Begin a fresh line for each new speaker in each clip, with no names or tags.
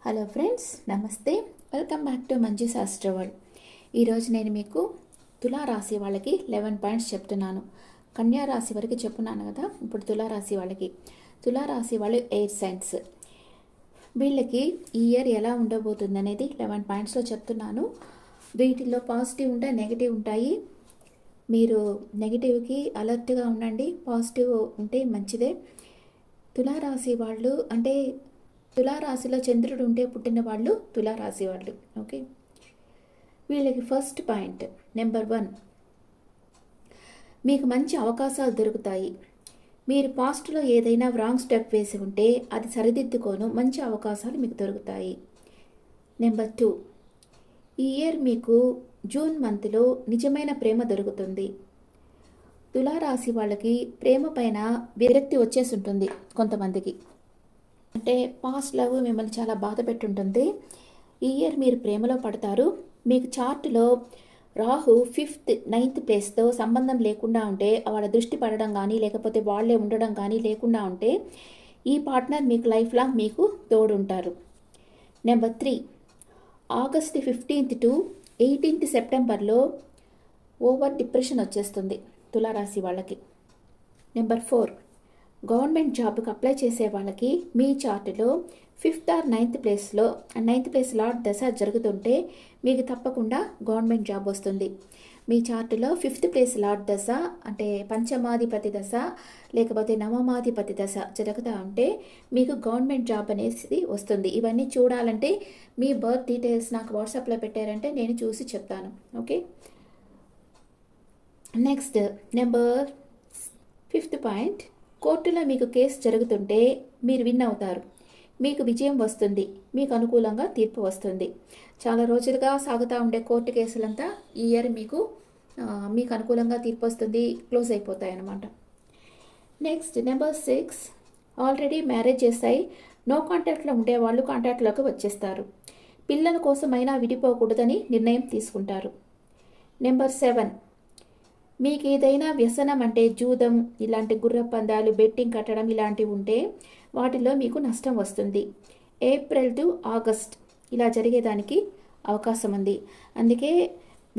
Hello friends, నమస్తే. Welcome back to Manju శాస్త్ర world. ఈరోజు నేను మీకు తులారాశి వాళ్ళకి 11 పాయింట్స్ చెప్తున్నాను. కన్యా రాశి వరకు చెప్పున్నాను కదా, ఇప్పుడు తులారాశి వాళ్ళకి. తులారాశి వాళ్ళు ఎయిర్ సైన్స్. వీళ్ళకి ఈ ఇయర్ ఎలా ఉండబోతుంది అనేది 11 పాయింట్స్లో చెప్తున్నాను. వీటిల్లో పాజిటివ్ ఉంటాయి, నెగిటివ్ ఉంటాయి. మీరు నెగిటివ్కి అలర్ట్గా ఉండండి, పాజిటివ్ ఉంటే మంచిదే. తులారాశి వాళ్ళు అంటే తులారాశిలో చంద్రుడు ఉంటే పుట్టిన వాళ్ళు తులారాశి వాళ్ళు. ఓకే, వీళ్ళకి ఫస్ట్ పాయింట్ నెంబర్ 1, మీకు మంచి అవకాశాలు దొరుకుతాయి. మీరు పాస్ట్లో ఏదైనా రాంగ్ స్టెప్ వేసి ఉంటే అది సరిదిద్దుకోను మంచి అవకాశాలు మీకు దొరుకుతాయి. నెంబర్ 2, ఈ ఇయర్ మీకు జూన్ మంత్లో నిజమైన ప్రేమ దొరుకుతుంది. తులారాశి వాళ్ళకి ప్రేమ పైన విరక్తి వచ్చేసి ఉంటుంది కొంతమందికి. అంటే పాస్ట్ లవ్ మిమ్మల్ని చాలా బాధ పెట్టుంటుంది. ఈ ఇయర్ మీరు ప్రేమలో పడతారు. మీకు చార్టులో రాహు 5th 9th ప్లేస్తో సంబంధం లేకుండా ఉంటే, వాళ్ళ దృష్టి పడడం కానీ లేకపోతే వాళ్ళే ఉండడం కానీ లేకుండా ఉంటే, ఈ పార్ట్నర్ మీకు లైఫ్ లాంగ్ మీకు తోడుంటారు. Number 3, August 15th to 18th సెప్టెంబర్లో ఓవర్ డిప్రెషన్ వచ్చేస్తుంది తులారాశి వాళ్ళకి. నెంబర్ 4, గవర్నమెంట్ జాబ్కి అప్లై చేసే వాళ్ళకి మీ చార్టులో 5th or 9th ప్లేస్లో 9th ప్లేస్ లార్డ్ దశ జరుగుతుంటే మీకు తప్పకుండా గవర్నమెంట్ జాబ్ వస్తుంది. మీ చార్టులో 5th ప్లేస్ లార్డ్ దశ అంటే పంచమాధిపతి దశ లేకపోతే నవమాధిపతి దశ జరుగుతూ ఉంటే మీకు గవర్నమెంట్ జాబ్ అనేది వస్తుంది. ఇవన్నీ చూడాలంటే మీ బర్త్ డీటెయిల్స్ నాకు వాట్సాప్లో పెట్టారంటే నేను చూసి చెప్తాను. Okay, next number 5th point, కోర్టులో మీకు కేసు జరుగుతుంటే మీరు విన్ అవుతారు. మీకు విజయం వస్తుంది, మీకు అనుకూలంగా తీర్పు వస్తుంది. చాలా రోజులుగా సాగుతూ ఉండే కోర్టు కేసులంతా ఈ ఇయర్ మీకు అనుకూలంగా తీర్పు వస్తుంది, క్లోజ్ అయిపోతాయి అన్నమాట. నెక్స్ట్ నెంబర్ 6, ఆల్రెడీ మ్యారేజ్ చేస్తాయి, నో కాంటాక్ట్లో ఉండే వాళ్ళు కాంటాక్ట్లోకి వచ్చేస్తారు. పిల్లల కోసమైనా విడిపోకూడదని నిర్ణయం తీసుకుంటారు. నెంబర్ 7, మీకు ఏదైనా వ్యసనం అంటే జూదం, ఇలాంటి గుర్ర పందాలు, బెట్టింగ్ కట్టడం ఇలాంటివి ఉంటే వాటిలో మీకు నష్టం వస్తుంది. ఏప్రిల్ టు ఆగస్ట్ ఇలా జరిగేదానికి అవకాశం ఉంది. అందుకే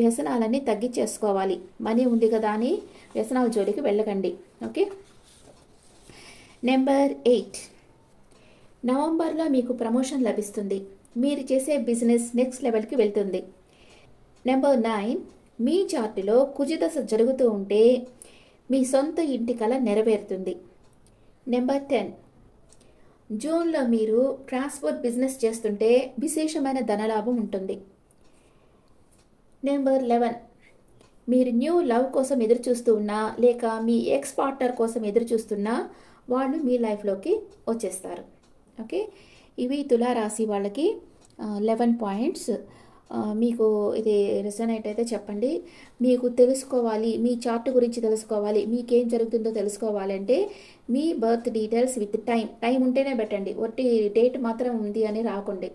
వ్యసనాలన్నీ తగ్గించేసుకోవాలి. మనీ ఉంది కదా అని వ్యసనాల జోలికి వెళ్ళకండి. ఓకే, నెంబర్ 8, నవంబర్లో మీకు ప్రమోషన్ లభిస్తుంది. మీరు చేసే బిజినెస్ నెక్స్ట్ లెవెల్కి వెళ్తుంది. నెంబర్ 9, మీ చార్టులో కుజదశ జరుగుతూ ఉంటే మీ సొంత ఇంటి కల నెరవేరుతుంది. నెంబర్ 10, జూన్లో మీరు ట్రాన్స్పోర్ట్ బిజినెస్ చేస్తుంటే విశేషమైన ధనలాభం ఉంటుంది. నెంబర్ 11, మీరు న్యూ లవ్ కోసం ఎదురు చూస్తూ ఉన్నా లేక మీ ఎక్స్ పార్ట్నర్ కోసం ఎదురు చూస్తున్నా వాళ్ళు మీ లైఫ్లోకి వచ్చేస్తారు. ఓకే, ఇవి తులారాశి వాళ్ళకి 11 పాయింట్స్. మీకు ఇది రెసొనేట్ అయితే చెప్పండి. మీకు తెలుసుకోవాలి, మీ చార్ట్ గురించి తెలుసుకోవాలి, మీకేం జరుగుతుందో తెలుసుకోవాలంటే మీ బర్త్ డీటెయిల్స్ విత్ టైం ఉంటేనే పెట్టండి. ఒట్టి డేట్ మాత్రం ఉంది అని రాకండి.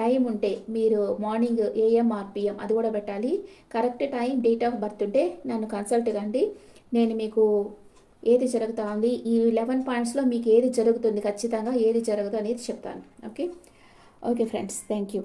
టైం ఉంటే మీరు మార్నింగ్ AM or PM అది కూడా పెట్టాలి. Correct time, date of birth ఉంటే నన్ను కన్సల్ట్ కండి. నేను మీకు ఏది జరుగుతుంది, ఈ 11 పాయింట్స్లో మీకు ఏది జరుగుతుంది, ఖచ్చితంగా ఏది జరుగుతుంది అనేది చెప్తాను. Okay friends, thank you.